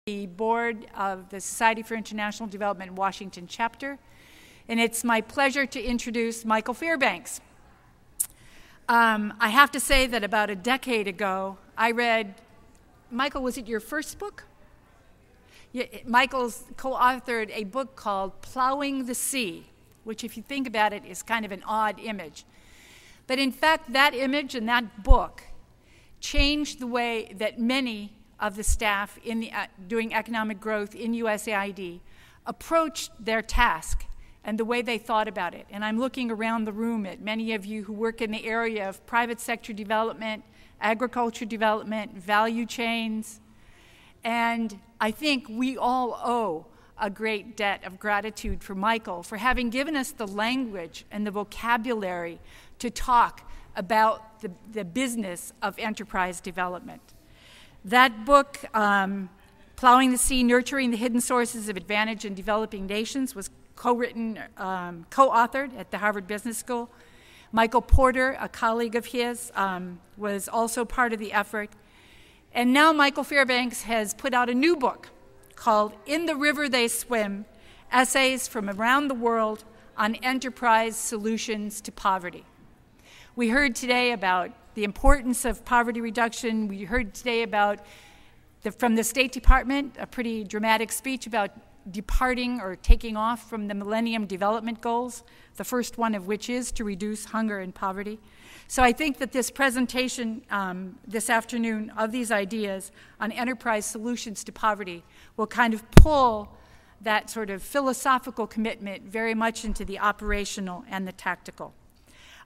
The board of the Society for International Development Washington chapter, and it's my pleasure to introduce Michael Fairbanks. I have to say that about a decade ago, I read, Michael, was it your first book? Yeah, Michael's co-authored a book called Plowing the Sea, which if you think about it is kind of an odd image. But in fact, that image and that book changed the way that many of the staff in the, doing economic growth in USAID approached their task and the way they thought about it. And I'm looking around the room at many of you who work in the area of private sector development, agriculture development, value chains. And I think we all owe a great debt of gratitude for Michael for having given us the language and the vocabulary to talk about the business of enterprise development. That book, Plowing the Sea, Nurturing the Hidden Sources of Advantage in Developing Nations, was co-written, co-authored at the Harvard Business School. Michael Porter, a colleague of his, was also part of the effort. And now Michael Fairbanks has put out a new book called In the River They Swim, Essays from Around the World on Enterprise Solutions to Poverty. We heard today about the importance of poverty reduction. We heard today about, from the State Department, a pretty dramatic speech about departing or taking off from the Millennium Development Goals, the first one of which is to reduce hunger and poverty. So I think that this presentation this afternoon of these ideas on enterprise solutions to poverty will kind of pull that sort of philosophical commitment very much into the operational and the tactical.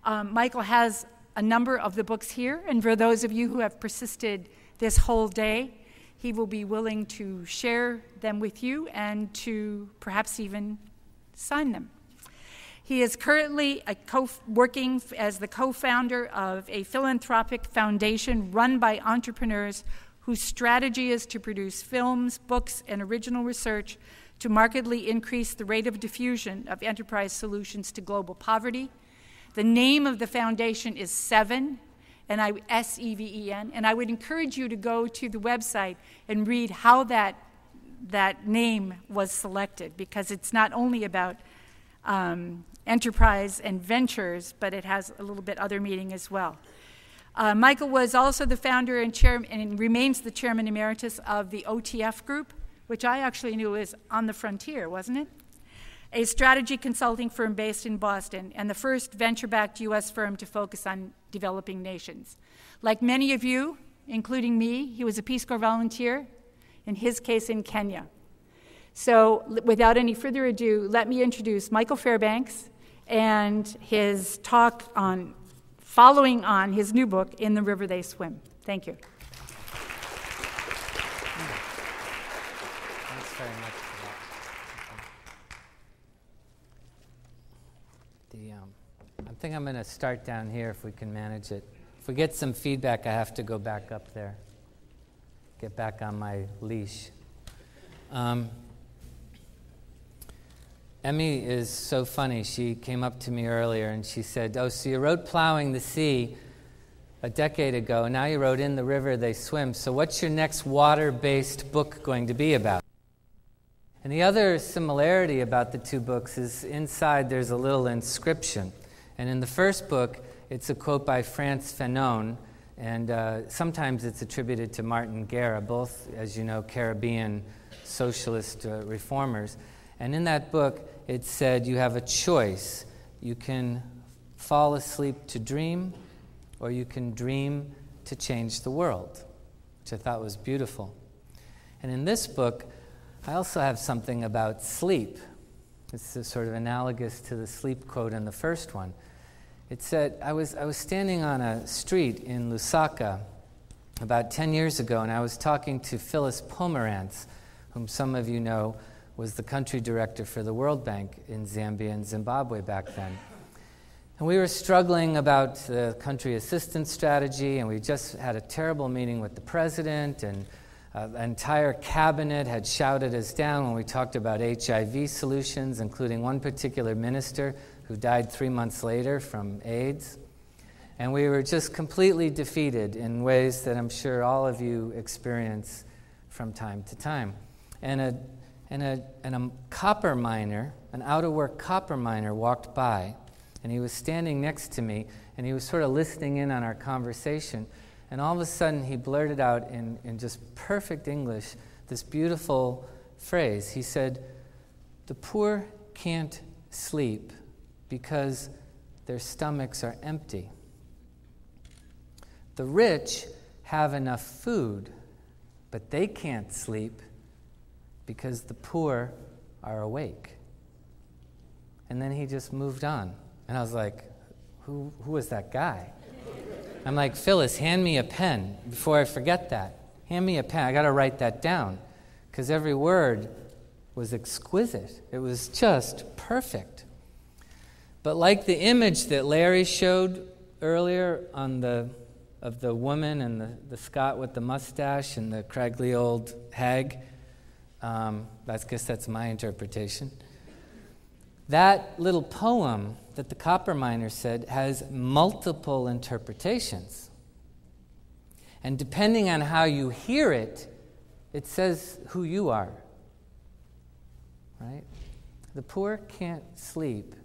Michael has a number of the books here, and for those of you who have persisted this whole day, he will be willing to share them with you and to perhaps even sign them. He is currently working as the co-founder of a philanthropic foundation run by entrepreneurs whose strategy is to produce films, books, and original research to markedly increase the rate of diffusion of enterprise solutions to global poverty. The name of the foundation is SEVEN, S-E-V-E-N, and I would encourage you to go to the website and read how that name was selected, because it's not only about enterprise and ventures, but it has a little bit other meaning as well. Michael was also the founder and chairman, and remains the chairman emeritus of the OTF group, which I actually knew was on the frontier, wasn't it? A strategy consulting firm based in Boston, and the first venture-backed U.S. firm to focus on developing nations. Like many of you, including me, he was a Peace Corps volunteer, in his case in Kenya. So without any further ado, let me introduce Michael Fairbanks and his talk on following on his new book, In the River They Swim. Thank you. Thanks very much. I think I'm going to start down here if we can manage it. If we get some feedback, I have to go back up there, get back on my leash. Emmy is so funny. She came up to me earlier and she said, "Oh, so you wrote Plowing the Sea a decade ago, and now you wrote In the River They Swim. So what's your next water-based book going to be about?" And the other similarity about the two books is inside there's a little inscription. And in the first book, it's a quote by Frantz Fanon, and sometimes it's attributed to Martin Guerra, both, as you know, Caribbean socialist reformers. And in that book, it said you have a choice. You can fall asleep to dream, or you can dream to change the world, which I thought was beautiful. And in this book, I also have something about sleep. It's sort of analogous to the sleep quote in the first one. It said, I was standing on a street in Lusaka about 10 years ago, and I was talking to Phyllis Pomerantz, whom some of you know was the country director for the World Bank in Zambia and Zimbabwe back then. And we were struggling about the country assistance strategy, and we just had a terrible meeting with the president, and the entire cabinet had shouted us down when we talked about HIV solutions, including one particular minister who died 3 months later from AIDS. And we were just completely defeated in ways that I'm sure all of you experience from time to time. And a copper miner, an out-of-work copper miner, walked by, and he was standing next to me, and he was sort of listening in on our conversation. And all of a sudden, he blurted out in just perfect English this beautiful phrase. He said, "The poor can't sleep because their stomachs are empty. The rich have enough food, but they can't sleep because the poor are awake." And then he just moved on. And I was like, who was that guy? I'm like, "Phyllis, hand me a pen before I forget that. Hand me a pen. I got to write that down." Because every word was exquisite. It was just perfect. But like the image that Larry showed earlier of the woman and the Scot with the mustache and the craggly old hag, I guess that's my interpretation. That little poem that the copper miner said has multiple interpretations. And depending on how you hear it, it says who you are. Right? The poor can't sleep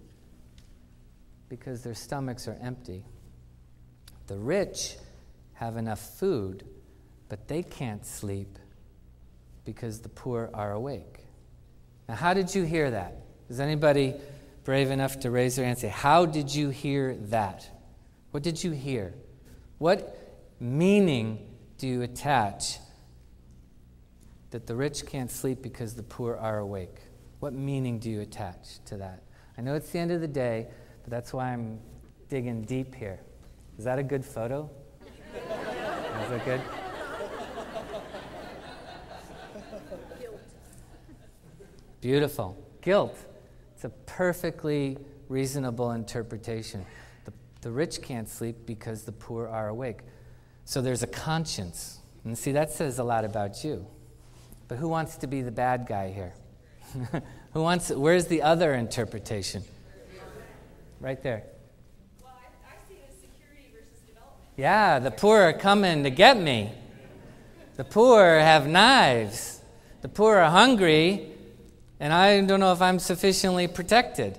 because their stomachs are empty. The rich have enough food, but they can't sleep because the poor are awake. Now, how did you hear that? Is anybody brave enough to raise their hand and say, how did you hear that? What did you hear? What meaning do you attach that the rich can't sleep because the poor are awake? What meaning do you attach to that? I know it's the end of the day, but that's why I'm digging deep here. Is that a good photo? Is that good? Beautiful. Guilt. It's a perfectly reasonable interpretation. The rich can't sleep because the poor are awake. So there's a conscience. And see, that says a lot about you. But who wants to be the bad guy here? Where's the other interpretation? Right there. Well, I see it as security versus development. Yeah, the poor are coming to get me. The poor have knives. The poor are hungry, and I don't know if I'm sufficiently protected.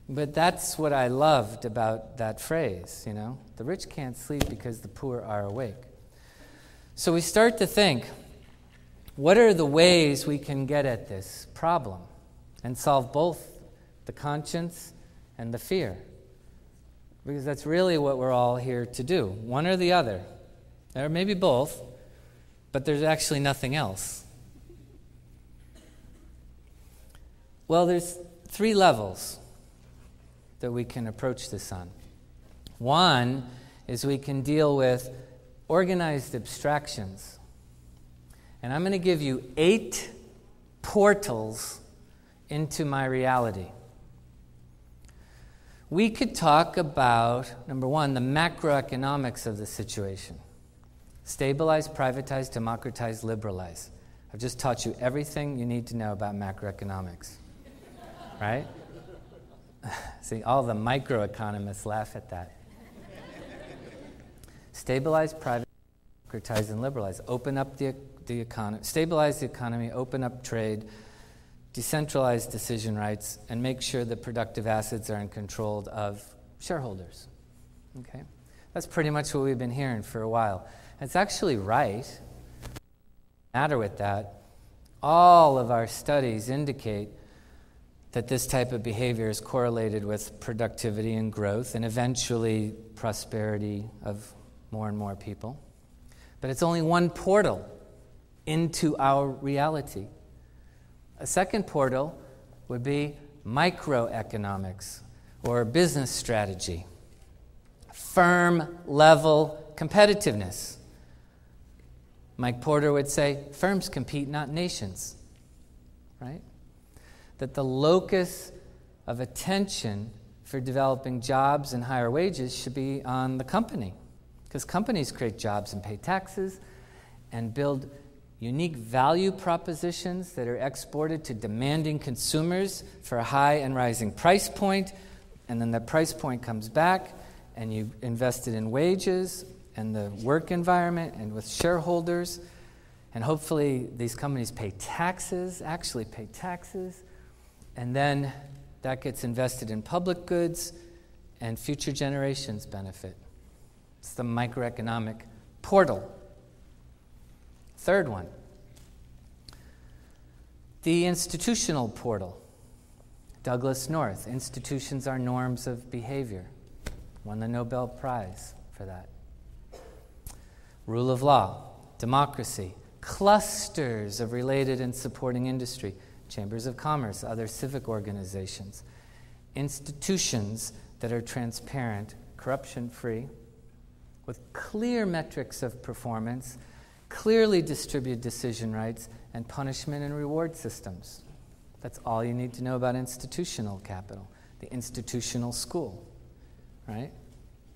But that's what I loved about that phrase, you know. The rich can't sleep because the poor are awake. So we start to think, what are the ways we can get at this problem and solve both the conscience and the fear? Because that's really what we're all here to do, one or the other. Or maybe both, but there's actually nothing else. Well, there's 3 levels that we can approach this on. One is we can deal with organized abstractions. And I'm going to give you 8 portals into my reality. We could talk about, number 1, the macroeconomics of the situation. Stabilize, privatize, democratize, liberalize. I've just taught you everything you need to know about macroeconomics. Right? See, all the microeconomists laugh at that. Stabilize, privatize, democratize, and liberalize. Open up the economy, stabilize the economy, open up trade, decentralize decision rights, and make sure that productive assets are in control of shareholders. Okay? That's pretty much what we've been hearing for a while. It's actually right. The matter with that, all of our studies indicate that this type of behavior is correlated with productivity and growth and eventually prosperity of more and more people. But it's only one portal into our reality. A second portal would be microeconomics or business strategy. Firm-level competitiveness. Mike Porter would say, firms compete, not nations. Right? That the locus of attention for developing jobs and higher wages should be on the company. Because companies create jobs and pay taxes and build unique value propositions that are exported to demanding consumers for a high and rising price point, and then that price point comes back and you invest it in wages and the work environment and with shareholders. And hopefully these companies actually pay taxes, and then that gets invested in public goods, and future generations benefit. It's the microeconomic portal. Third one, the institutional portal. Douglas North, institutions are norms of behavior. Won the Nobel Prize for that. Rule of law, democracy, clusters of related and supporting industry, chambers of commerce, other civic organizations, institutions that are transparent, corruption-free, with clear metrics of performance, clearly distributed decision rights, and punishment and reward systems. That's all you need to know about institutional capital, the institutional school, right?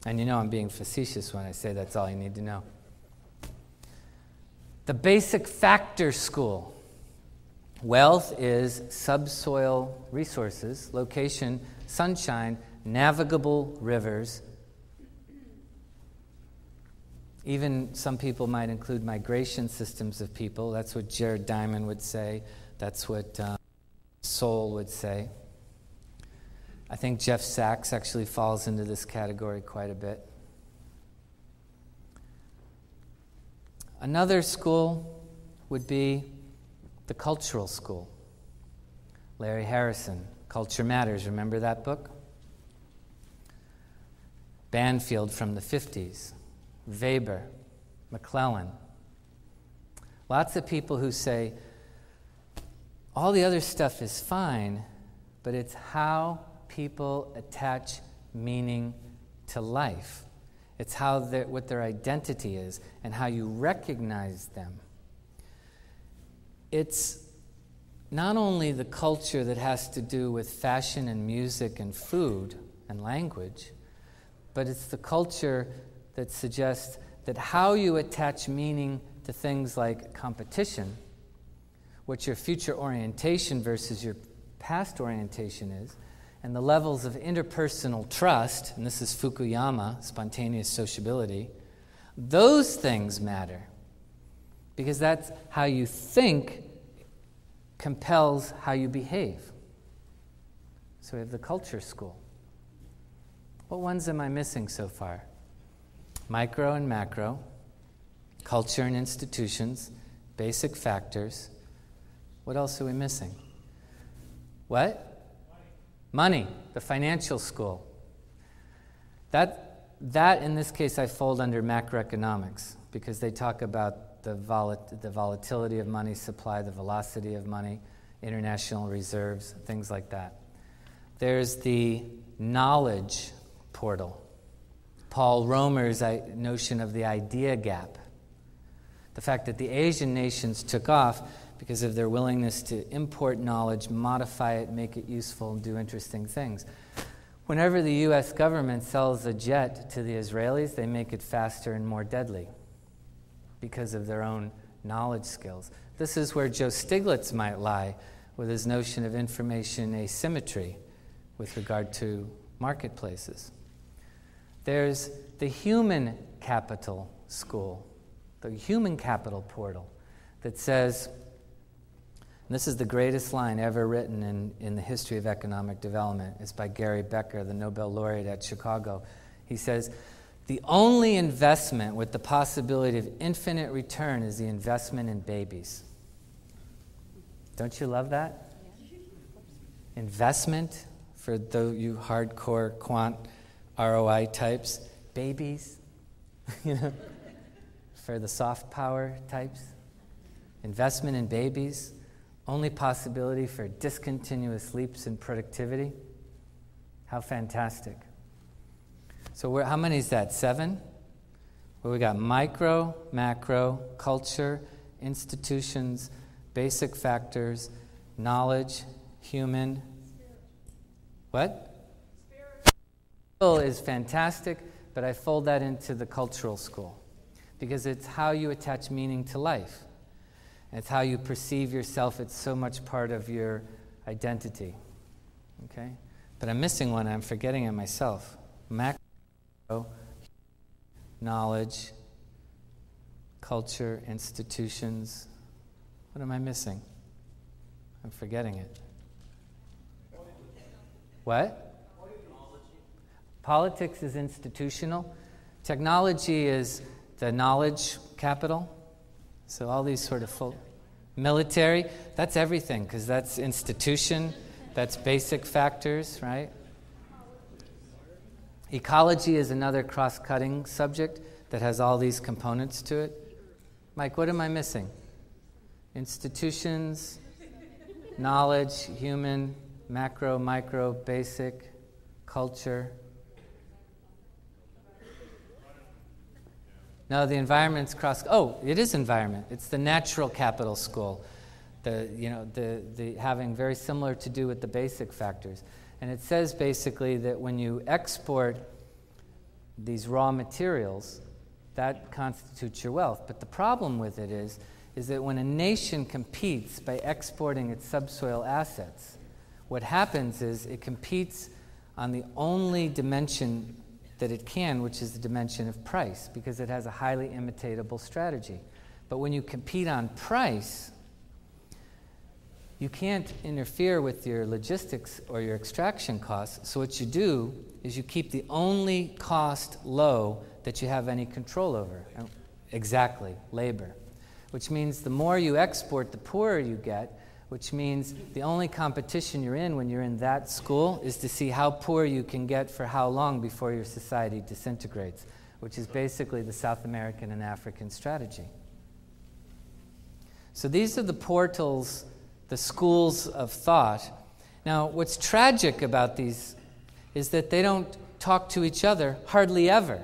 And you know I'm being facetious when I say that's all you need to know. The basic factor school. Wealth is subsoil resources, location, sunshine, navigable rivers. Even some people might include migration systems of people. That's what Jared Diamond would say. That's what Soul would say. I think Jeff Sachs actually falls into this category quite a bit. Another school would be the cultural school. Larry Harrison, Culture Matters, remember that book? Banfield from the 50s, Weber, McClellan. Lots of people who say, all the other stuff is fine, but it's how people attach meaning to life. It's how what their identity is and how you recognize them. It's not only the culture that has to do with fashion and music and food and language, but it's the culture that suggests that how you attach meaning to things like competition, what your future orientation versus your past orientation is, and the levels of interpersonal trust, and this is Fukuyama, spontaneous sociability, those things matter. Because that's how you think compels how you behave. So we have the culture school. What ones am I missing so far? Micro and macro, culture and institutions, basic factors. What else are we missing? What? Money, the financial school. That in this case I fold under macroeconomics because they talk about the volatility of money supply, the velocity of money, international reserves, things like that. There's the knowledge portal. Paul Romer's notion of the idea gap. The fact that the Asian nations took off because of their willingness to import knowledge, modify it, make it useful, and do interesting things. Whenever the U.S. government sells a jet to the Israelis, they make it faster and more deadly because of their own knowledge skills. This is where Joe Stiglitz might lie with his notion of information asymmetry with regard to marketplaces. There's the human capital school, the human capital portal that says, and this is the greatest line ever written in the history of economic development. It's by Gary Becker, the Nobel laureate at Chicago. He says, the only investment with the possibility of infinite return is the investment in babies. Don't you love that? Yeah. Investment, for you hardcore quant ROI types, babies, for the soft power types. Investment in babies, only possibility for discontinuous leaps in productivity. How fantastic. So how many is that? 7? Well, we got micro, macro, culture, institutions, basic factors, knowledge, human. What? Spiritual is fantastic, but I fold that into the cultural school because it's how you attach meaning to life. It's how you perceive yourself. It's so much part of your identity. Okay? But I'm missing one. I'm forgetting it myself. Macro, knowledge, culture, institutions. What am I missing? I'm forgetting it. What? Politics is institutional. Technology is the knowledge capital. So all these sort of full... Military, that's everything, because that's institution, that's basic factors, right? Ecology is another cross-cutting subject that has all these components to it. Mike, what am I missing? Institutions, knowledge, human, macro, micro, basic, culture. No, the environment's cross. Oh, it is environment. It's the natural capital school. The having very similar to do with the basic factors. And it says basically that when you export these raw materials, that constitutes your wealth. But the problem with it is that when a nation competes by exporting its subsoil assets, what happens is it competes on the only dimension that it can, which is the dimension of price, because it has a highly imitatable strategy. But when you compete on price, you can't interfere with your logistics or your extraction costs. So what you do is you keep the only cost low that you have any control over. Exactly, labor. Which means the more you export, the poorer you get, which means the only competition you're in when you're in that school is to see how poor you can get for how long before your society disintegrates, which is basically the South American and African strategy. So these are the portals, the schools of thought. Now, what's tragic about these is that they don't talk to each other hardly ever.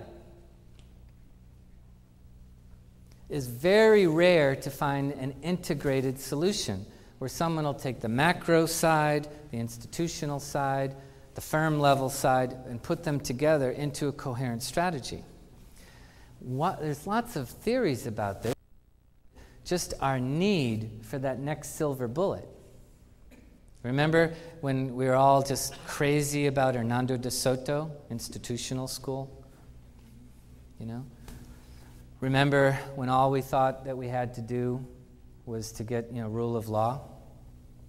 It's very rare to find an integrated solution where someone will take the macro side, the institutional side, the firm level side, and put them together into a coherent strategy. There's lots of theories about this. Just our need for that next silver bullet. Remember when we were all just crazy about Hernando de Soto, institutional school? You know? Remember when all we thought that we had to do was to get, rule of law?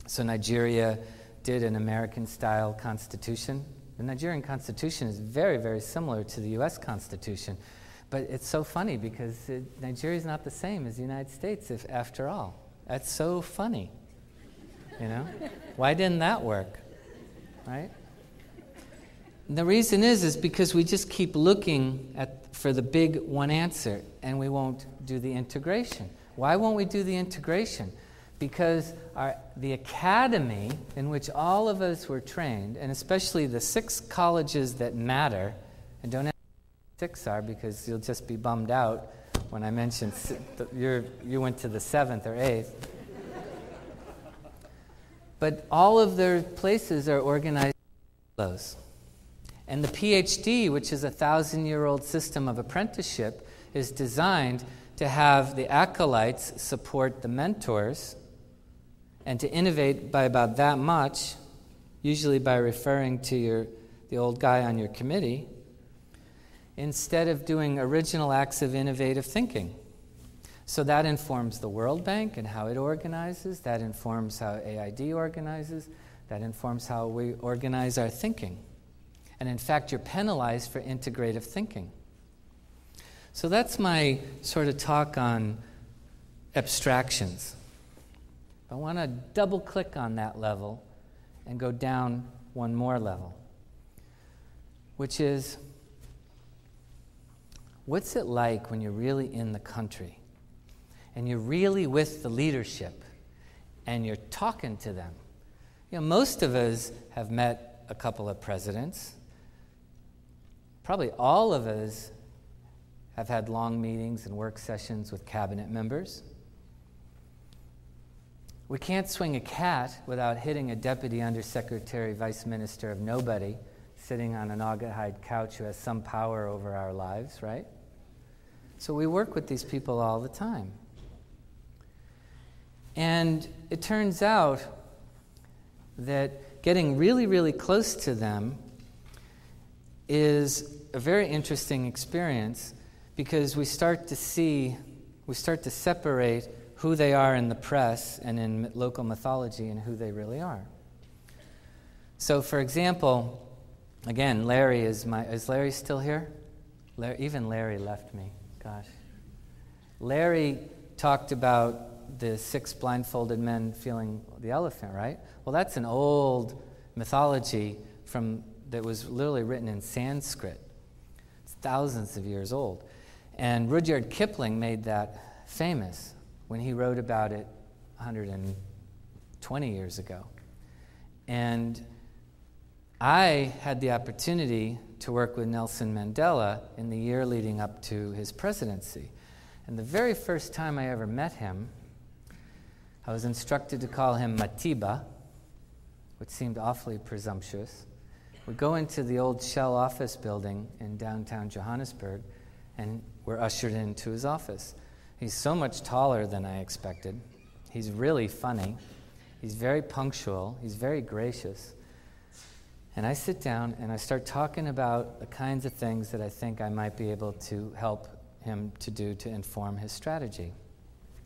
So Nigeria did an American-style constitution. The Nigerian constitution is very, very similar to the U.S. Constitution. But it's so funny because Nigeria is not the same as the United States, after all. That's so funny, Why didn't that work, right? And the reason is because we just keep looking for the big one answer, and we won't do the integration. Why won't we do the integration? Because the academy in which all of us were trained, and especially the 6 colleges that matter, and don't ask what 6 are because you'll just be bummed out when I mention you went to the 7th or 8th. But all of their places are organized in silos. And the PhD, which is a 1,000-year-old system of apprenticeship, is designed to have the acolytes support the mentors and to innovate by about that much, usually by referring to the old guy on your committee, instead of doing original acts of innovative thinking. So that informs the World Bank and how it organizes, that informs how AID organizes, that informs how we organize our thinking. And in fact, you're penalized for integrative thinking. So that's my sort of talk on abstractions. I want to double-click on that level and go down one more level, which is, what's it like when you're really in the country and you're really with the leadership and you're talking to them? Most of us have met a couple of presidents. Probably all of us have had long meetings and work sessions with cabinet members. We can't swing a cat without hitting a deputy undersecretary, vice minister of nobody, sitting on an augahide couch who has some power over our lives, right? So we work with these people all the time. And it turns out that getting really, really close to them is a very interesting experience because we start to see we start to separate who they are in the press and in local mythology and who they really are. So, for example, again, Larry is Larry still here? Even Larry left me, gosh. Larry talked about the 6 blindfolded men feeling the elephant, right? Well, that's an old mythology that was literally written in Sanskrit. It's thousands of years old. And Rudyard Kipling made that famous when he wrote about it 120 years ago. And I had the opportunity to work with Nelson Mandela in the year leading up to his presidency. And the very first time I ever met him, I was instructed to call him Matiba, which seemed awfully presumptuous. We go into the old Shell office building in downtown Johannesburg, and we're ushered into his office. He's so much taller than I expected. He's really funny. He's very punctual. He's very gracious. And I sit down and I start talking about the kinds of things that I think I might be able to help him to do to inform his strategy.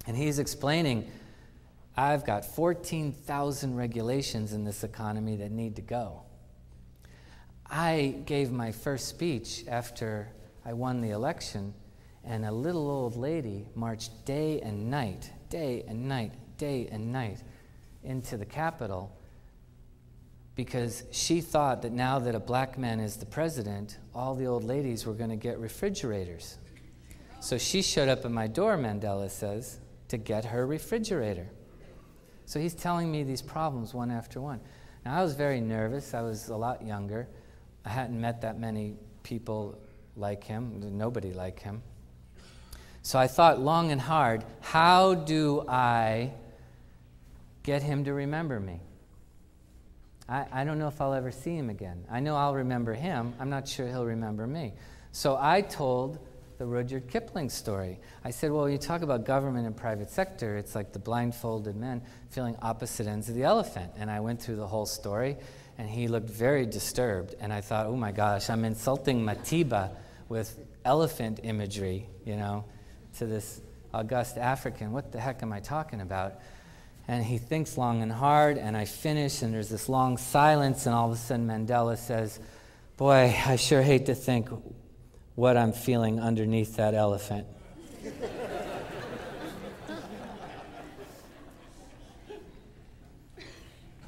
And he's explaining, I've got 14,000 regulations in this economy that need to go. I gave my first speech after I won the election, and a little old lady marched day and night into the Capitol because she thought that now that a black man is the president, all the old ladies were going to get refrigerators. So she showed up at my door, Mandela says, to get her refrigerator. So he's telling me these problems one after one. Now, I was very nervous. I was a lot younger. I hadn't met that many people like him, nobody like him. So I thought long and hard, how do I get him to remember me? I don't know if I'll ever see him again. I know I'll remember him. I'm not sure he'll remember me. So I told the Rudyard Kipling story. I said, well, when you talk about government and private sector, it's like the blindfolded men feeling opposite ends of the elephant. And I went through the whole story, and he looked very disturbed. And I thought, oh my gosh, I'm insulting Matiba with elephant imagery, to this august African. What the heck am I talking about? And he thinks long and hard, and I finish, and there's this long silence, and all of a sudden Mandela says, boy, I sure hate to think what I'm feeling underneath that elephant.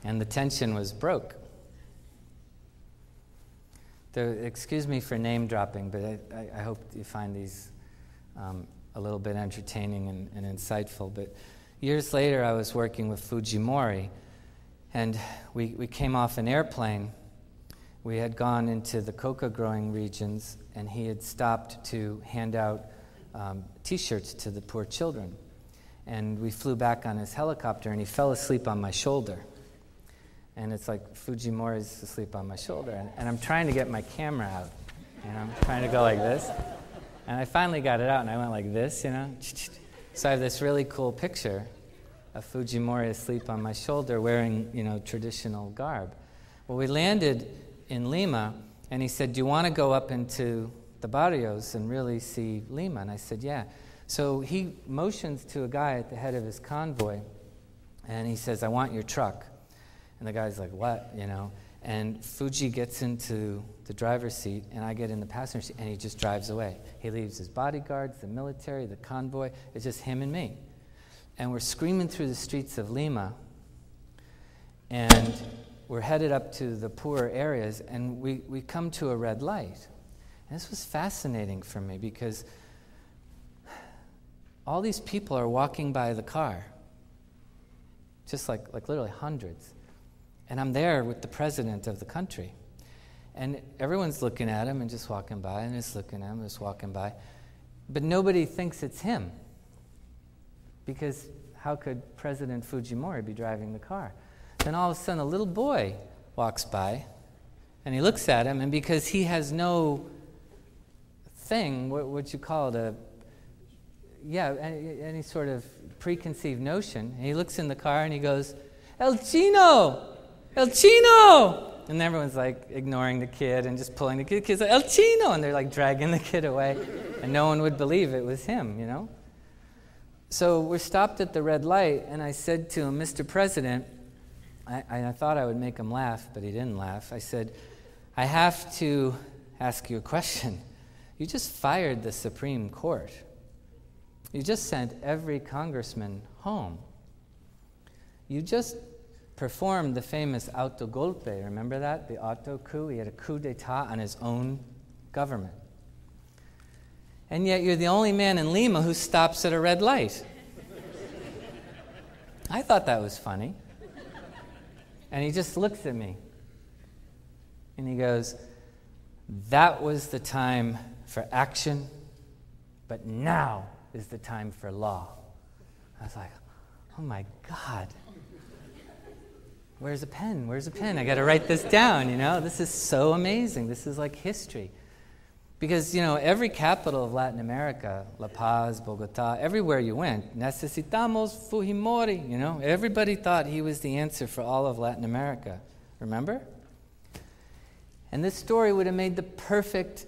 And the tension was broke. Excuse me for name dropping, but I hope you find these a little bit entertaining and insightful. But years later, I was working with Fujimori, and we came off an airplane. We had gone into the coca growing regions, and he had stopped to hand out T-shirts to the poor children. And we flew back on his helicopter, and he fell asleep on my shoulder. And it's like Fujimori's asleep on my shoulder. And I'm trying to get my camera out. I'm trying to go like this. And I finally got it out, and I went like this, So I have this really cool picture of Fujimori asleep on my shoulder wearing, traditional garb. Well, we landed in Lima, and he said, do you want to go up into the barrios and really see Lima? And I said, yeah. So he motions to a guy at the head of his convoy, and he says, I want your truck. And the guy's like, what, And Fuji gets into the driver's seat, and I get in the passenger seat, and he just drives away. He leaves his bodyguards, the military, the convoy. It's just him and me. And we're screaming through the streets of Lima, and we're headed up to the poorer areas, and we come to a red light. And this was fascinating for me because all these people are walking by the car, just like literally hundreds. And I'm there with the president of the country. And everyone's looking at him and just walking by, and just looking at him and just walking by. But nobody thinks it's him. Because how could President Fujimori be driving the car? Then all of a sudden a little boy walks by, and he looks at him, and because he has no thing, what would you call it, any sort of preconceived notion, and he looks in the car and he goes, El Chino! El Chino! And everyone's like ignoring the kid and just pulling the kid. The kid's like, El Chino! And they're like dragging the kid away. And no one would believe it was him, So we're stopped at the red light, and I said to him, Mr. President, I thought I would make him laugh, but he didn't laugh. I said, I have to ask you a question. You just fired the Supreme Court. You just sent every congressman home. You just performed the famous autogolpe. Remember that? The auto coup? He had a coup d'etat on his own government. And yet you're the only man in Lima who stops at a red light. I thought that was funny. And he just looks at me. And he goes, that was the time for action, but now is the time for law. I was like, oh my God. Where's a pen? Where's a pen? I got to write this down, This is so amazing. This is like history. Because, every capital of Latin America, La Paz, Bogota, everywhere you went, necesitamos Fujimori, Everybody thought he was the answer for all of Latin America. Remember? And this story would have made the perfect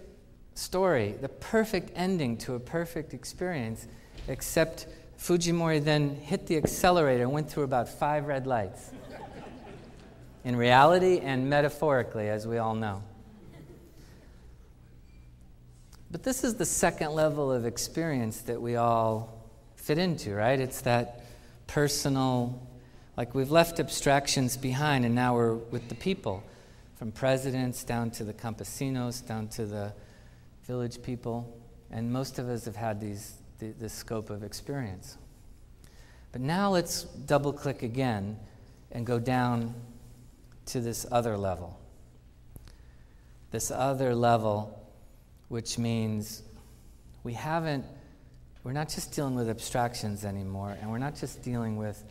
story, the perfect ending to a perfect experience, except Fujimori then hit the accelerator and went through about 5 red lights. In reality and metaphorically, as we all know. But this is the second level of experience that we all fit into, right? It's that personal, like we've left abstractions behind and now we're with the people. From presidents down to the campesinos, down to the village people. And most of us have had this scope of experience. But now let's double click again and go down to this other level. This other level, which means we're not just dealing with abstractions anymore, and we're not just dealing with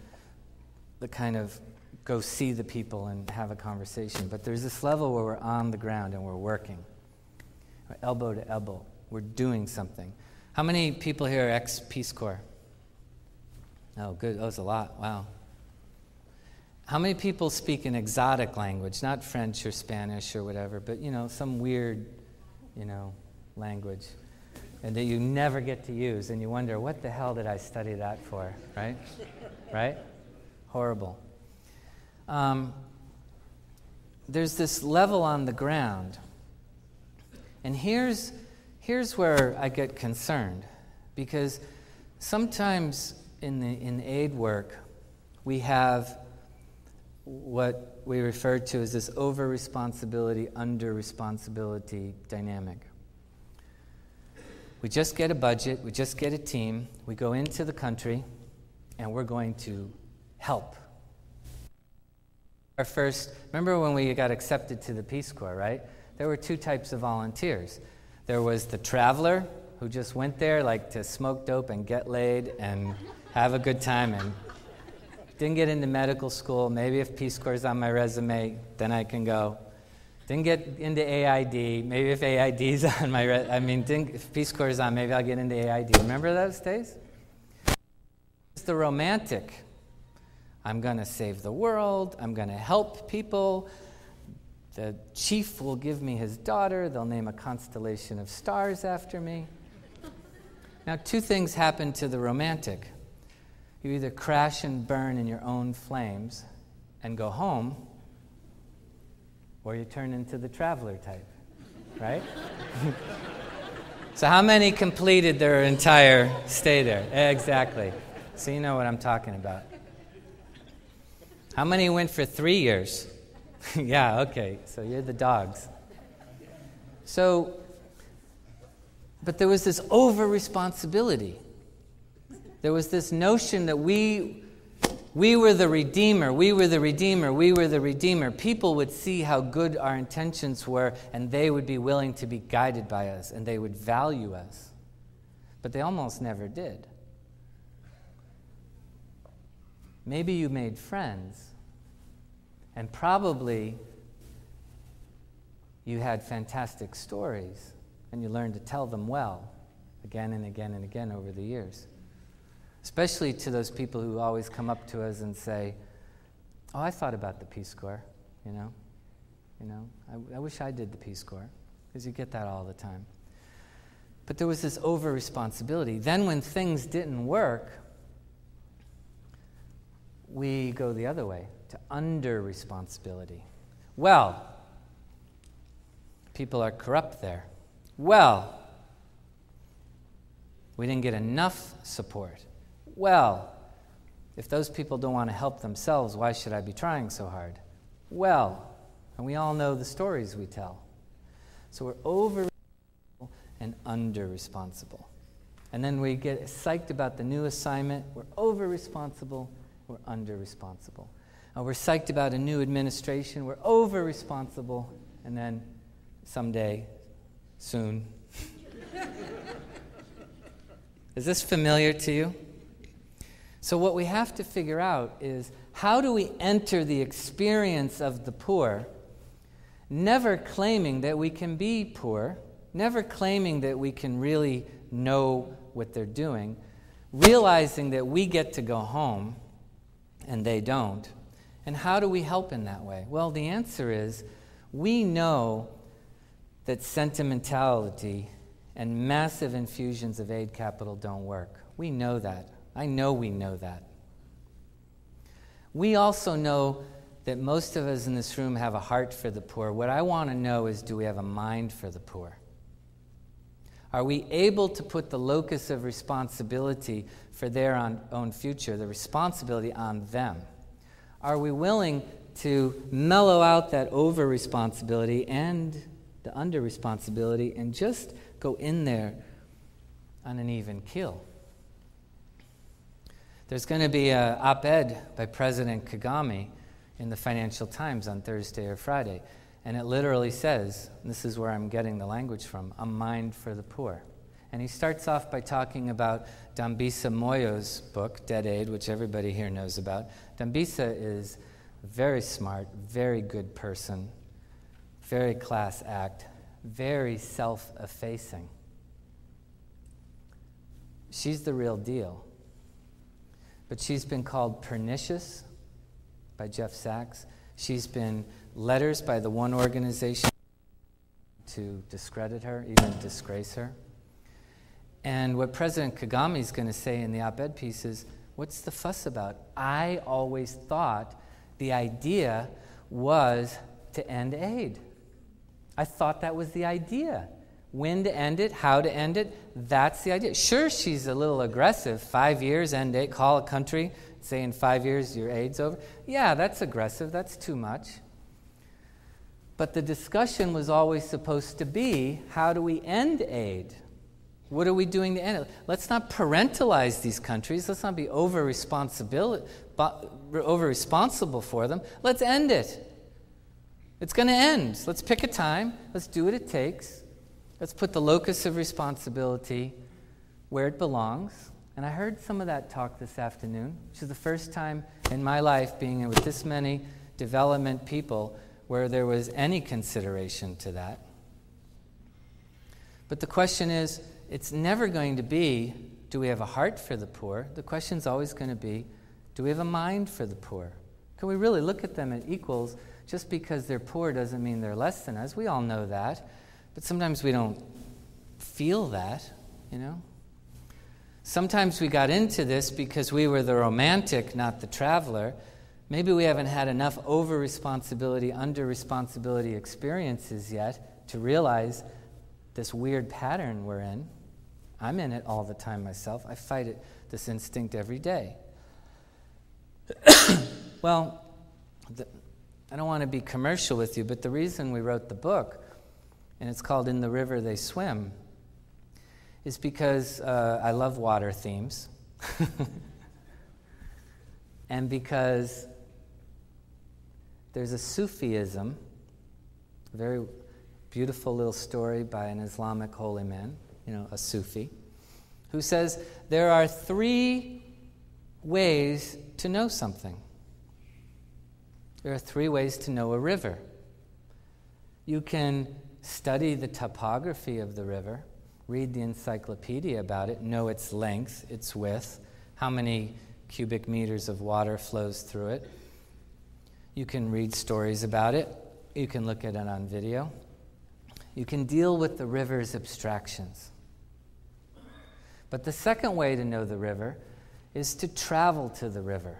the kind of go see the people and have a conversation, but there's this level where we're on the ground and we're working. We're elbow to elbow. We're doing something. How many people here are ex-Peace Corps? Oh, good. Oh, it's a lot. Wow. How many people speak an exotic language, not French or Spanish or whatever, but, some weird, language, and that you never get to use, and you wonder, what the hell did I study that for, right? Right? Horrible. There's this level on the ground, and here's where I get concerned, because sometimes in aid work, we have what we refer to as this over-responsibility, under-responsibility dynamic. We just get a budget, we just get a team, we go into the country, and we're going to help. Remember when we got accepted to the Peace Corps, right? There were 2 types of volunteers. There was the traveler, who just went there like to smoke dope and get laid and have a good time and didn't get into medical school. Maybe if Peace Corps is on my resume, then I can go. Didn't get into AID. Maybe if AID is on my if Peace Corps is on, maybe I'll get into AID. Remember those days? It's the romantic. I'm going to save the world. I'm going to help people. The chief will give me his daughter. They'll name a constellation of stars after me. Now, 2 things happen to the romantic. You either crash and burn in your own flames and go home, or you turn into the traveler type, right? So how many completed their entire stay there? Exactly. So you know what I'm talking about. How many went for 3 years? Yeah, okay. So you're the dogs. But there was this over-responsibility. There was this notion that we were the redeemer, we were the redeemer, we were the redeemer. People would see how good our intentions were, and they would be willing to be guided by us, and they would value us. But they almost never did. Maybe you made friends, and probably you had fantastic stories, and you learned to tell them well, again and again and again over the years. Especially to those people who always come up to us and say, oh, I thought about the Peace Corps, I wish I did the Peace Corps, because you get that all the time. But there was this over-responsibility. Then when things didn't work, we go the other way, to under-responsibility. Well, people are corrupt there. Well, we didn't get enough support. Well, if those people don't want to help themselves, why should I be trying so hard? Well, and we all know the stories we tell. So we're over-responsible and under-responsible. And then we get psyched about the new assignment. We're over-responsible, we're under-responsible. And we're psyched about a new administration. We're over-responsible. And then someday, soon. Is this familiar to you? So what we have to figure out is, how do we enter the experience of the poor, never claiming that we can be poor, never claiming that we can really know what they're doing, realizing that we get to go home and they don't. And how do we help in that way? Well, the answer is, we know that sentimentality and massive infusions of aid capital don't work. We know that. I know we know that. We also know that most of us in this room have a heart for the poor. What I want to know is, do we have a mind for the poor? Are we able to put the locus of responsibility for their own future, the responsibility, on them? Are we willing to mellow out that over-responsibility and the under-responsibility and just go in there on an even keel? There's going to be an op-ed by President Kagame in the Financial Times on Thursday or Friday. And it literally says, and this is where I'm getting the language from, a mind for the poor. And he starts off by talking about Dambisa Moyo's book, Dead Aid, which everybody here knows about. Dambisa is a very smart, very good person, very class act, very self-effacing. She's the real deal. But she's been called pernicious by Jeff Sachs. She's been letters by the one organization to discredit her, even disgrace her. And what President Kagame is going to say in the op-ed piece is, what's the fuss about? I always thought the idea was to end aid. I thought that was the idea. When to end it, how to end it, that's the idea. Sure, she's a little aggressive. 5 years, end aid, call a country, say in 5 years your aid's over. Yeah, that's aggressive, that's too much. But the discussion was always supposed to be, how do we end aid? What are we doing to end it? Let's not parentalize these countries. Let's not be over-responsible for them. Let's end it. It's going to end. Let's pick a time. Let's do what it takes. Let's put the locus of responsibility where it belongs. And I heard some of that talk this afternoon, which is the first time in my life being with this many development people where there was any consideration to that. But the question is, it's never going to be, do we have a heart for the poor? The question's always going to be, do we have a mind for the poor? Can we really look at them as equals? Just because they're poor doesn't mean they're less than us. We all know that. But sometimes we don't feel that, you know? Sometimes we got into this because we were the romantic, not the traveler. Maybe we haven't had enough over-responsibility, under-responsibility experiences yet to realize this weird pattern we're in. I'm in it all the time myself. I fight it, this instinct every day. Well, I don't want to be commercial with you, but the reason we wrote the book, and it's called In the River They Swim, is because I love water themes. And because there's a Sufism, a very beautiful little story by an Islamic holy man, a Sufi, who says there are 3 ways to know something. There are 3 ways to know a river. You can study the topography of the river, read the encyclopedia about it, know its length, its width, how many cubic meters of water flows through it. You can read stories about it. You can look at it on video. You can deal with the river's abstractions. But the second way to know the river is to travel to the river.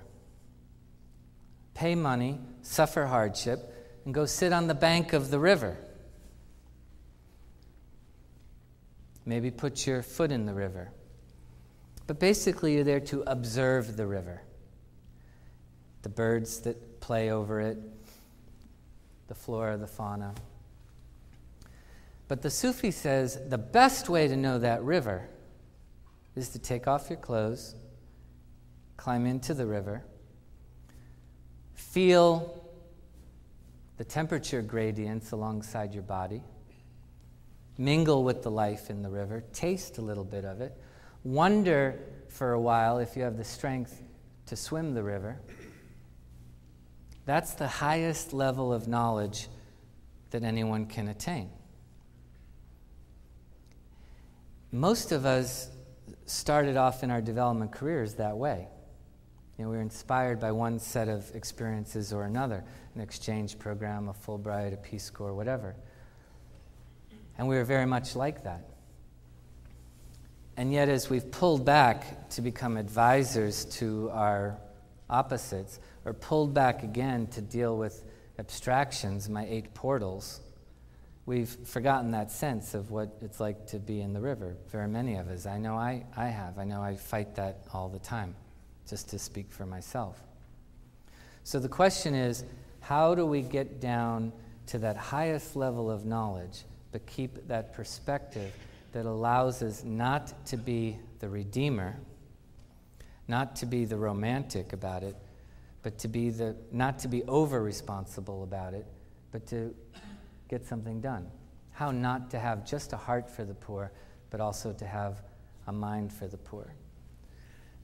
pay money, suffer hardship, and go sit on the bank of the river. Maybe put your foot in the river. But basically, you're there to observe the river. The birds that play over it, the flora, the fauna. But the Sufi says the best way to know that river is to take off your clothes, climb into the river, feel the temperature gradients alongside your body, mingle with the life in the river, taste a little bit of it, wonder for a while if you have the strength to swim the river. That's the highest level of knowledge that anyone can attain. Most of us started off in our development careers that way. We were inspired by one set of experiences or another, an exchange program, a Fulbright, a Peace Corps, whatever. And we were very much like that. And yet, as we've pulled back to become advisors to our opposites, or pulled back again to deal with abstractions, my 8 portals, we've forgotten that sense of what it's like to be in the river. Very many of us. I know I have. I know I fight that all the time, just to speak for myself. So the question is, how do we get down to that highest level of knowledge, but keep that perspective that allows us not to be the redeemer, not to be the romantic about it, but to be not to be over-responsible about it, but to get something done. How not to have just a heart for the poor, but also to have a mind for the poor.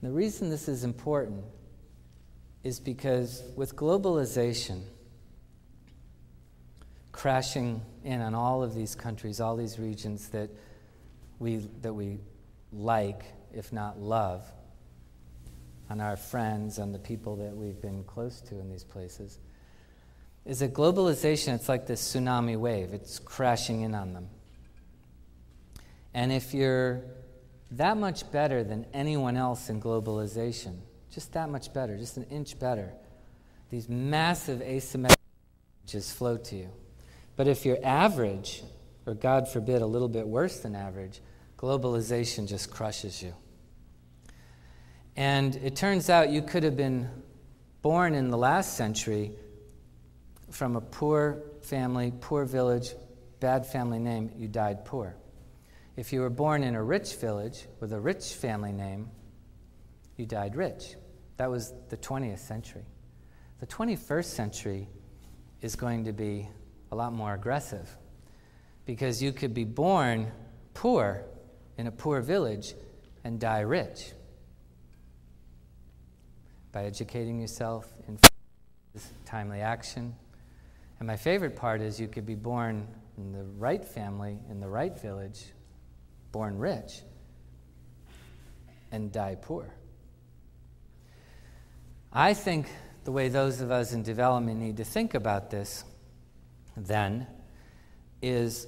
And the reason this is important is because with globalization crashing in on all of these countries, all these regions that we like, if not love, on our friends, on the people that we've been close to in these places, is that globalization, it's like this tsunami wave. It's crashing in on them. And if you're that much better than anyone else in globalization, just that much better, just an inch better, these massive asymmetric changes flow to you. But if you're average, or God forbid, a little bit worse than average, globalization just crushes you. And it turns out you could have been born in the last century from a poor family, poor village, bad family name, you died poor. If you were born in a rich village with a rich family name, you died rich. That was the 20th century. The 21st century is going to be a lot more aggressive, because you could be born poor in a poor village and die rich by educating yourself in timely action. And my favorite part is you could be born in the right family, in the right village, born rich, and die poor. I think the way those of us in development need to think about this, then, is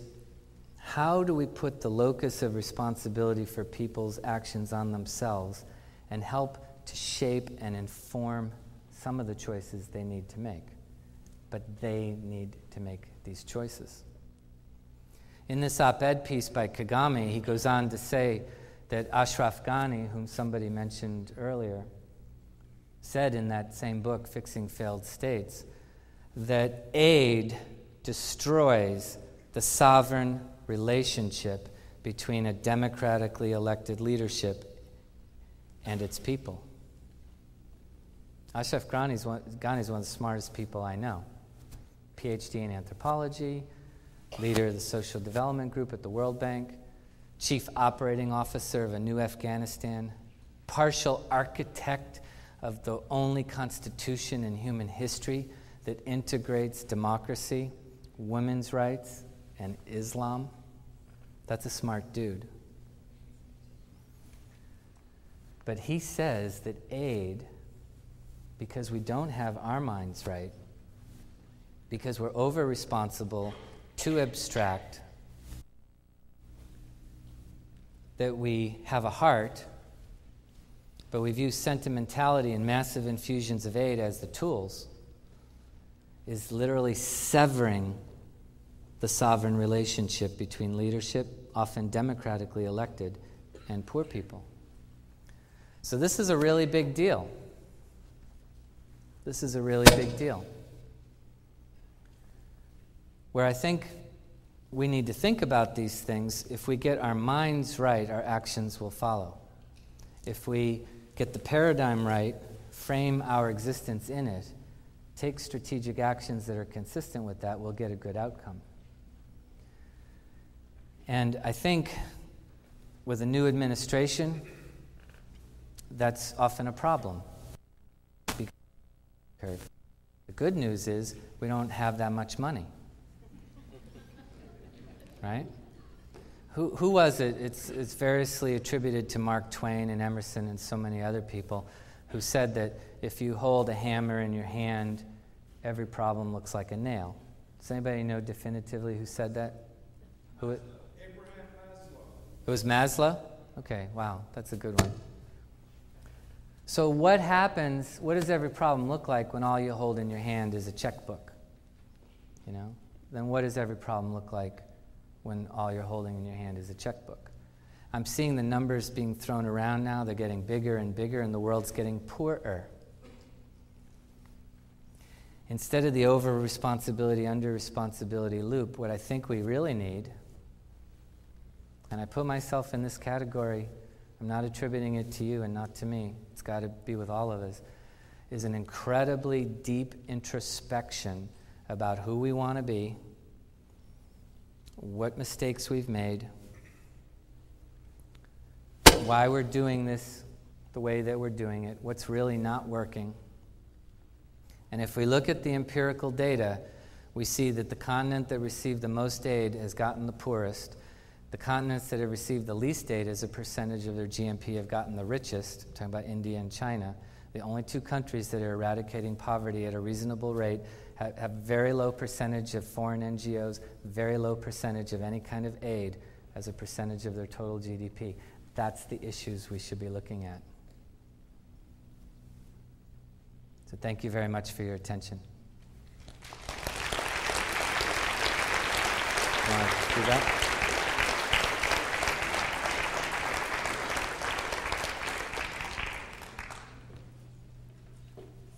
how do we put the locus of responsibility for people's actions on themselves and help to shape and inform some of the choices they need to make? But they need to make these choices. In this op-ed piece by Kagame, he goes on to say that Ashraf Ghani, whom somebody mentioned earlier, said in that same book, Fixing Failed States, that aid destroys the sovereign relationship between a democratically elected leadership and its people. Ashraf Ghani is one of the smartest people I know. PhD in anthropology, leader of the Social Development Group at the World Bank, chief operating officer of a new Afghanistan, partial architect of the only constitution in human history that integrates democracy, women's rights, and Islam. That's a smart dude. But he says that aid, because we don't have our minds right, because we're over-responsible, too abstract, that we have a heart, but we view sentimentality and massive infusions of aid as the tools, is literally severing the sovereign relationship between leadership, often democratically elected, and poor people. So this is a really big deal. This is a really big deal. Where I think we need to think about these things, if we get our minds right, our actions will follow. If we get the paradigm right, frame our existence in it, take strategic actions that are consistent with that, we'll get a good outcome. And I think with a new administration, that's often a problem. The good news is we don't have that much money. Right? Who was it? It's variously attributed to Mark Twain and Emerson and so many other people who said that if you hold a hammer in your hand, every problem looks like a nail. Does anybody know definitively who said that? Who it? Abraham Maslow. It was Maslow? Okay, wow, that's a good one. So what happens, what does every problem look like when all you hold in your hand is a checkbook? You know? Then what does every problem look like when all you're holding in your hand is a checkbook? I'm seeing the numbers being thrown around now. They're getting bigger and bigger, and the world's getting poorer. Instead of the over-responsibility, under-responsibility loop, what I think we really need, and I put myself in this category, I'm not attributing it to you and not to me, it's got to be with all of us, is an incredibly deep introspection about who we want to be, what mistakes we've made, why we're doing this the way that we're doing it, what's really not working. And if we look at the empirical data, we see that the continent that received the most aid has gotten the poorest. The continents that have received the least aid as a percentage of their GNP have gotten the richest. I'm talking about India and China. The only two countries that are eradicating poverty at a reasonable rate have very low percentage of foreign NGOs, very low percentage of any kind of aid as a percentage of their total GDP. That's the issues we should be looking at. So thank you very much for your attention. You want to do that?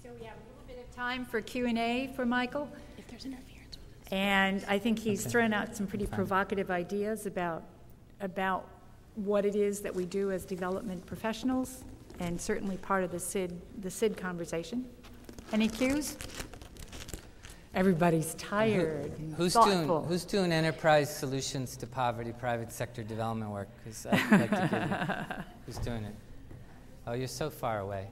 So we have a little bit of time for Q&A for Michael. If there's interference with it. And I think he's thrown out some pretty provocative ideas about what it is that we do as development professionals, and certainly part of the SID conversation. Any cues? Everybody's tired and thoughtful. Who's doing enterprise solutions to poverty, private sector development work? Because I'd like to give you. Who's doing it? Oh, you're so far away.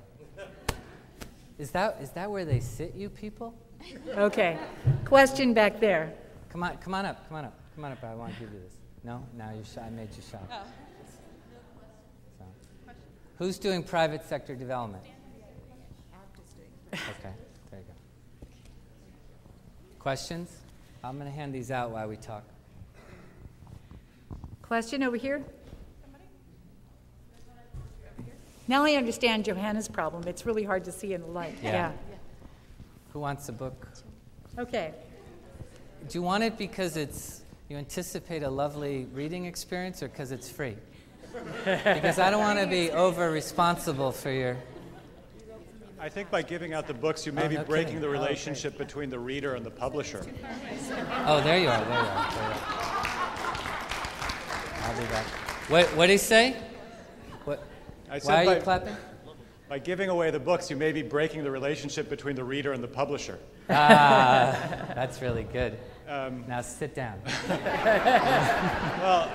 Is that where they sit, you people? Okay. Question back there. Come on up. I want to give you this. No, now you're shy. I made you shy. Oh. So. Who's doing private sector development? Okay, there you go. Questions? I'm going to hand these out while we talk. Question over here? Now I understand Johanna's problem. It's really hard to see in the light. Yeah. Who wants a book? Okay. Do you want it because you anticipate a lovely reading experience, or because it's free? Because I don't want to be over-responsible for your... I think by giving out the books, you may be breaking the relationship between the reader and the publisher. Oh, there you are. I'll do that. What did he say? Why are you clapping? By giving away the books, you may be breaking the relationship between the reader and the publisher. That's really good. Now sit down. Well,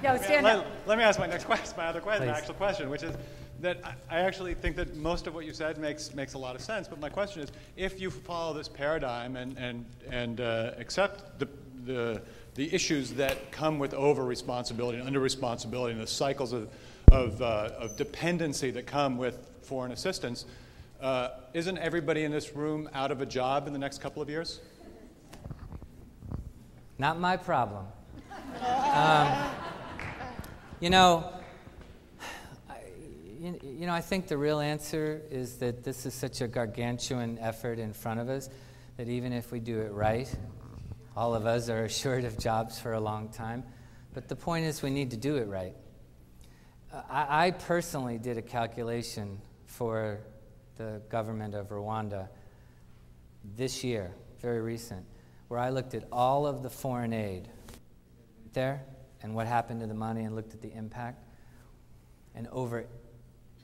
No, stand up. let me ask my other question, actual question, which is that I actually think that most of what you said makes a lot of sense. But my question is, if you follow this paradigm and accept the issues that come with over-responsibility and under-responsibility and the cycles of dependency that come with foreign assistance, isn't everybody in this room out of a job in the next couple of years? Not my problem. I think the real answer is that this is such a gargantuan effort in front of us that even if we do it right, all of us are assured of jobs for a long time. But the point is we need to do it right. I personally did a calculation for the government of Rwanda this year, very recent, where I looked at all of the foreign aid there and what happened to the money and looked at the impact. And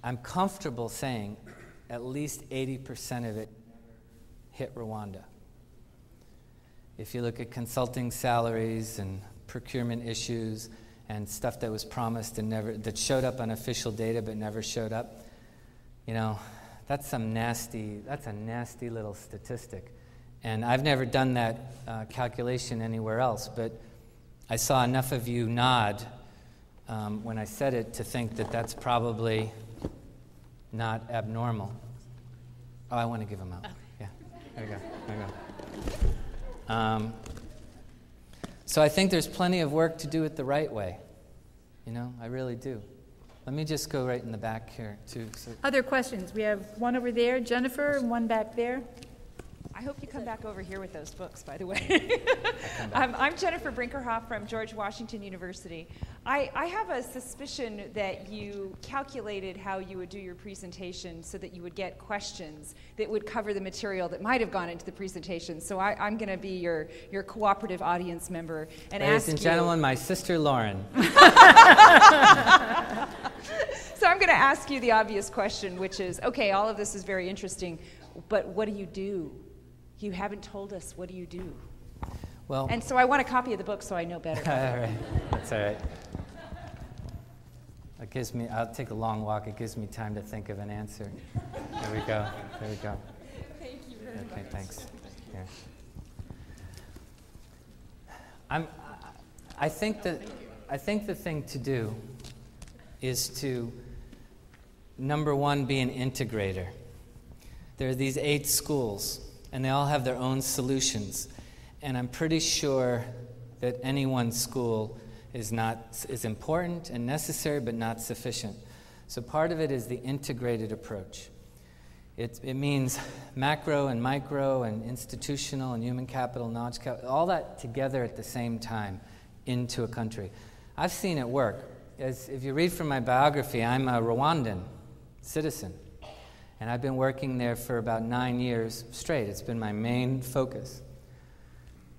I'm comfortable saying at least 80% of it hit Rwanda. If you look at consulting salaries and procurement issues and stuff that was promised and that showed up on official data but never showed up, that's a nasty little statistic. And I've never done that calculation anywhere else, but I saw enough of you nod when I said it to think that that's probably not abnormal. Oh, I want to give them out. Okay. Yeah, there we go. So I think there's plenty of work to do it the right way. I really do. Let me just go right in the back here, too. So. Other questions? We have one over there, Jennifer, and one back there. I hope you come back over here with those books, by the way. I'm Jennifer Brinkerhoff from George Washington University. I have a suspicion that you calculated how you would do your presentation so that you would get questions that would cover the material that might have gone into the presentation. So I'm going to be your cooperative audience member and Ladies and gentlemen, my sister Lauren. So I'm going to ask you the obvious question, which is, okay, all of this is very interesting, but what do you do? You haven't told us, what do you do? Well, and so I want a copy of the book so I know better. All right, that's all right. I'll take a long walk. It gives me time to think of an answer. There we go. Thank you very much. Okay, thanks. Here. I think the thing to do is to, number one, be an integrator. There are these 8 schools, and they all have their own solutions. And I'm pretty sure that any one school is important and necessary, but not sufficient. So part of it is the integrated approach. It means macro and micro and institutional and human capital, knowledge capital, all that together at the same time into a country. I've seen it work. If you read from my biography, I'm a Rwandan citizen. And I've been working there for about 9 years straight. It's been my main focus.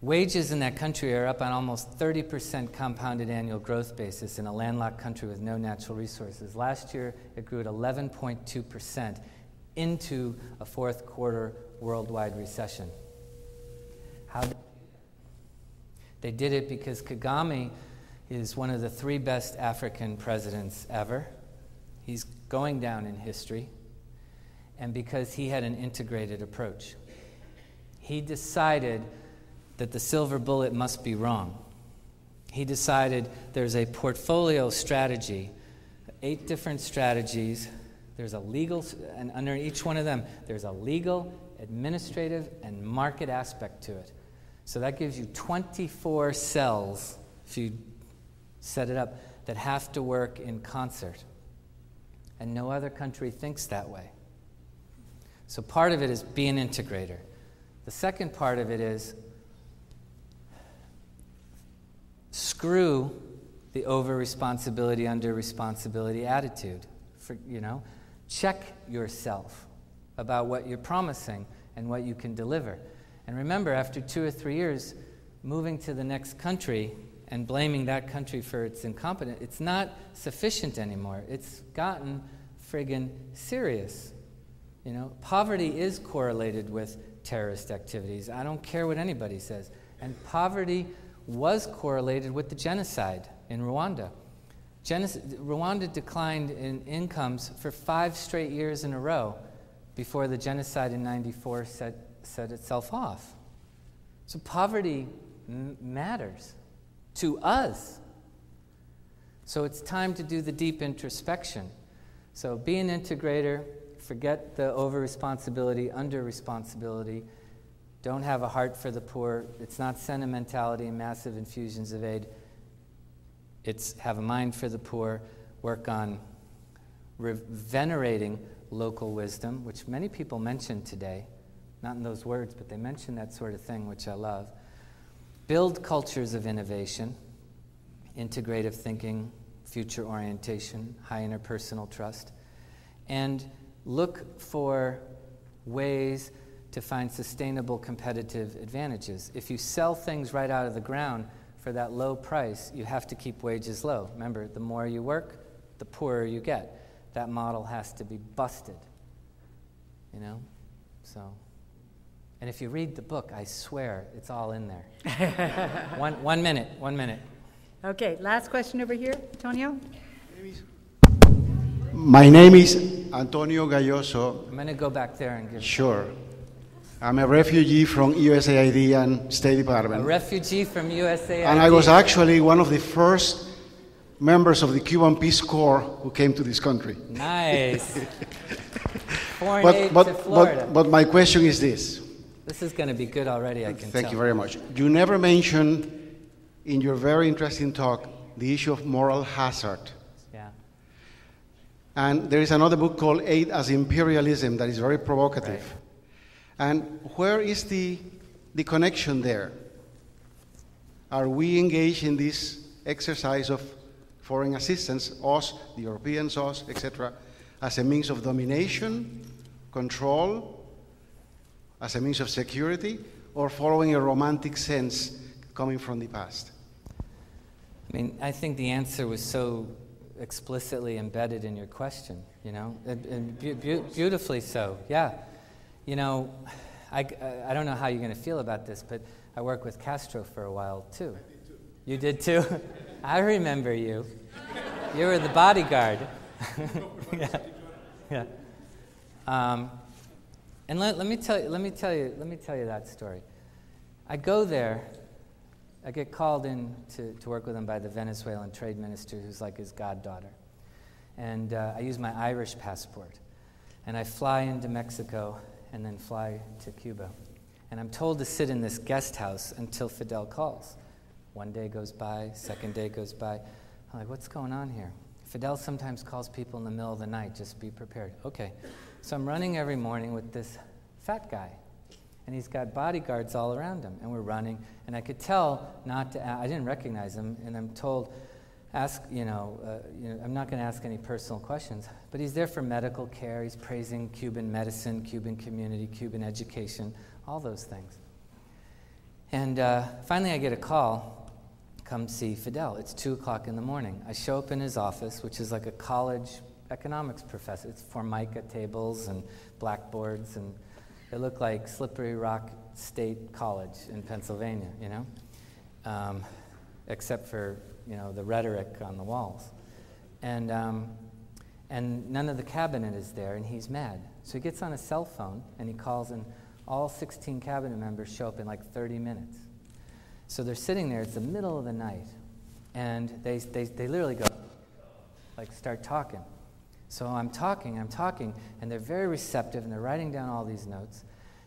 Wages in that country are up on almost 30% compounded annual growth basis in a landlocked country with no natural resources. Last year, it grew at 11.2% into a fourth quarter worldwide recession. How did they did it because Kagame is one of the 3 best African presidents ever. He's going down in history. And because he had an integrated approach. He decided that the silver bullet must be wrong. He decided there's a portfolio strategy, 8 different strategies. There's a legal, and under each one of them, there's a legal, administrative, and market aspect to it. So that gives you 24 cells, if you set it up, that have to work in concert. And no other country thinks that way. So part of it is be an integrator. The second part of it is screw the over-responsibility, under-responsibility attitude. Check yourself about what you're promising and what you can deliver. And remember, after 2 or 3 years, moving to the next country and blaming that country for its incompetence, it's not sufficient anymore. It's gotten friggin' serious. Poverty is correlated with terrorist activities. I don't care what anybody says. And poverty was correlated with the genocide in Rwanda. Rwanda declined in incomes for 5 straight years in a row before the genocide in '94 set itself off. So poverty matters to us. So it's time to do the deep introspection. So be an integrator. Forget the over-responsibility, under-responsibility. Don't have a heart for the poor. It's not sentimentality and massive infusions of aid. It's have a mind for the poor, work on venerating local wisdom, which many people mentioned today. not in those words, but they mention that sort of thing, which I love. Build cultures of innovation, integrative thinking, future orientation, high interpersonal trust, and look for ways to find sustainable competitive advantages. If you sell things right out of the ground for that low price, you have to keep wages low. Remember, the more you work, the poorer you get. That model has to be busted, you know? So, and if you read the book, I swear it's all in there. One minute. Okay, last question over here, Antonio. My name is Antonio Galloso. I'm going to go back there and give... Sure. I'm a refugee from USAID and State Department. A refugee from USAID. And I was actually one of the first members of the Cuban Peace Corps who came to this country. Nice. Foreign aid to Florida. But my question is this. This is going to be good already, I can tell. Thank you very much. You never mentioned in your very interesting talk the issue of moral hazard. Yeah. And there is another book called Aid as Imperialism that is very provocative. Right. And where is the connection there? Are we engaged in this exercise of foreign assistance, us, the Europeans, us, etc., as a means of domination, control, as a means of security, or following a romantic sense coming from the past? I mean, I think the answer was so explicitly embedded in your question, you know, and beautifully so, yeah. You know, I don't know how you're going to feel about this, but I worked with Castro for a while, too. I did, too. You did, too? I remember you. You were the bodyguard. Yeah. And let me tell you that story. I go there. I get called in to work with him by the Venezuelan trade minister, who's like his goddaughter. And I use my Irish passport. And I fly into Mexico and then fly to Cuba. And I'm told to sit in this guest house until Fidel calls. One day goes by, second day goes by. I'm like, what's going on here? Fidel sometimes calls people in the middle of the night, just be prepared. Okay, so I'm running every morning with this fat guy. And he's got bodyguards all around him. And we're running, and I could tell not to, I didn't recognize him, and I'm told, I'm not going to ask any personal questions, but he's there for medical care. He's praising Cuban medicine, Cuban community, Cuban education, all those things. And finally I get a call, come see Fidel. It's 2 o'clock in the morning. I show up in his office, which is like a college economics professor. It's Formica tables and blackboards, and they look like Slippery Rock State College in Pennsylvania, you know, except for, you know, the rhetoric on the walls. And none of the cabinet is there, and he's mad. So he gets on a cell phone, and he calls, and all 16 cabinet members show up in like 30 minutes. So they're sitting there, it's the middle of the night, and they literally go, like, start talking. So I'm talking, and they're very receptive, and they're writing down all these notes.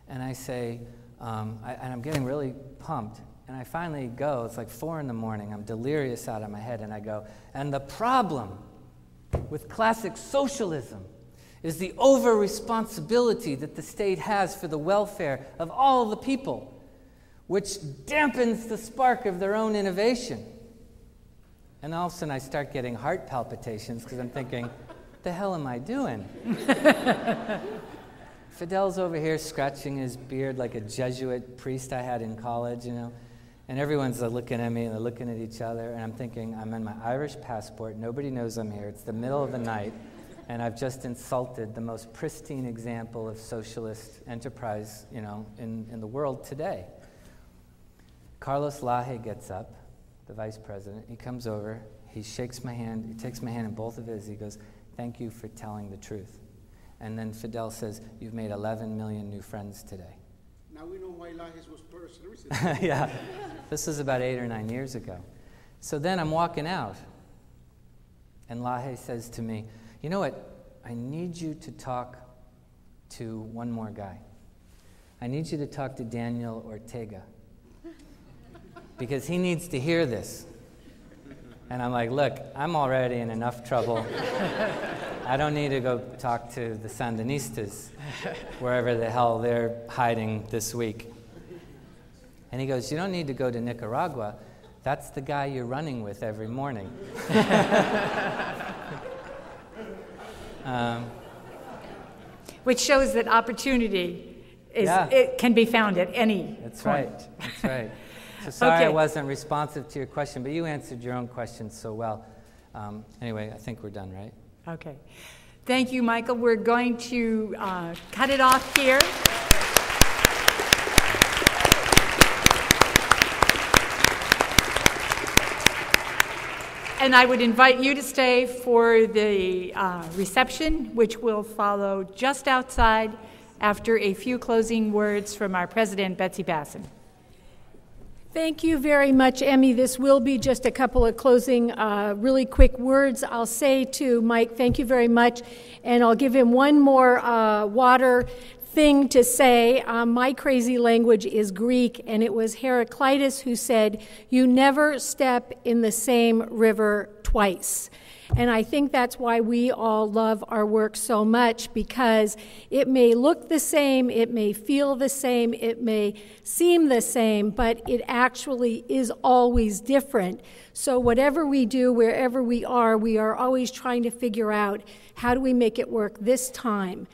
And I say, and I'm getting really pumped, and I finally go, it's like 4 in the morning, I'm delirious out of my head, and I go, and the problem with classic socialism is the over-responsibility that the state has for the welfare of all the people, which dampens the spark of their own innovation. And all of a sudden I start getting heart palpitations because I'm thinking, what the hell am I doing? Fidel's over here scratching his beard like a Jesuit priest I had in college, you know, and everyone's looking at me and they're looking at each other, and I'm thinking, I'm in my Irish passport, nobody knows I'm here, it's the middle of the night, and I've just insulted the most pristine example of socialist enterprise, you know, in the world today. Carlos Laje gets up, the vice president, he comes over, he shakes my hand, he takes my hand in both of his, he goes, thank you for telling the truth. And then Fidel says, you've made 11 million new friends today. Now we know why Lajes was first. Yeah, this was about 8 or 9 years ago. So then I'm walking out, and Laje says to me, you know what, I need you to talk to one more guy. I need you to talk to Daniel Ortega, because he needs to hear this. And I'm like, look, I'm already in enough trouble. I don't need to go talk to the Sandinistas, wherever the hell they're hiding this week. And he goes, you don't need to go to Nicaragua. That's the guy you're running with every morning. Which shows that opportunity it can be found at any That's point. right. That's right. So sorry Okay. I wasn't responsive to your question, but you answered your own question so well. Anyway, I think we're done, right? Okay. Thank you, Michael. We're going to cut it off here. And I would invite you to stay for the reception, which will follow just outside after a few closing words from our president, Betsy Basson. Thank you very much, Emmy. This will be just a couple of closing, really quick words. I'll say to Mike, thank you very much, and I'll give him one more water thing to say. My crazy language is Greek, and it was Heraclitus who said, "You never step in the same river twice." And I think that's why we all love our work so much, because it may look the same, it may feel the same, it may seem the same, but it actually is always different. So whatever we do, wherever we are always trying to figure out, how do we make it work this time?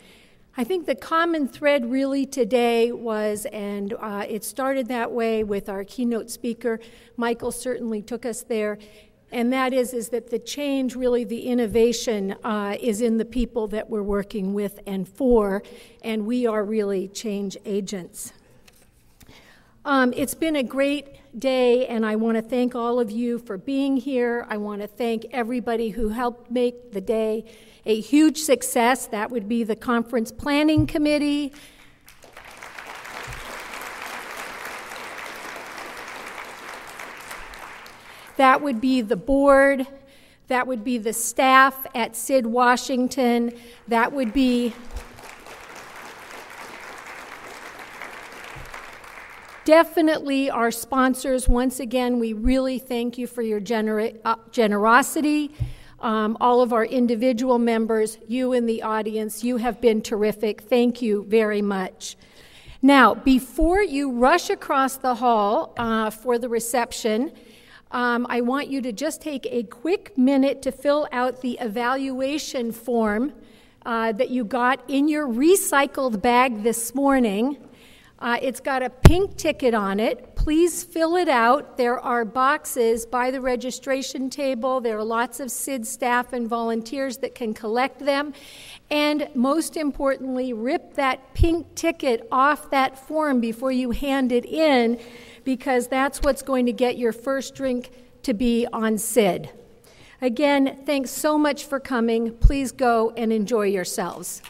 I think the common thread really today was, and it started that way with our keynote speaker, Michael certainly took us there, and that is that the change, really the innovation, is in the people that we're working with and for, and we are really change agents. It's been a great day, and I want to thank all of you for being here. I want to thank everybody who helped make the day a huge success. That would be the Conference Planning Committee, that would be the board, that would be the staff at SID Washington, that would be definitely our sponsors. Once again, we really thank you for your generosity. All of our individual members, you in the audience, you have been terrific. Thank you very much. Now, before you rush across the hall for the reception, I want you to just take a quick minute to fill out the evaluation form that you got in your recycled bag this morning. It's got a pink ticket on it. Please fill it out. There are boxes by the registration table. There are lots of SID staff and volunteers that can collect them. And most importantly, rip that pink ticket off that form before you hand it in, because that's what's going to get your first drink to be on SID. Again, thanks so much for coming. Please go and enjoy yourselves.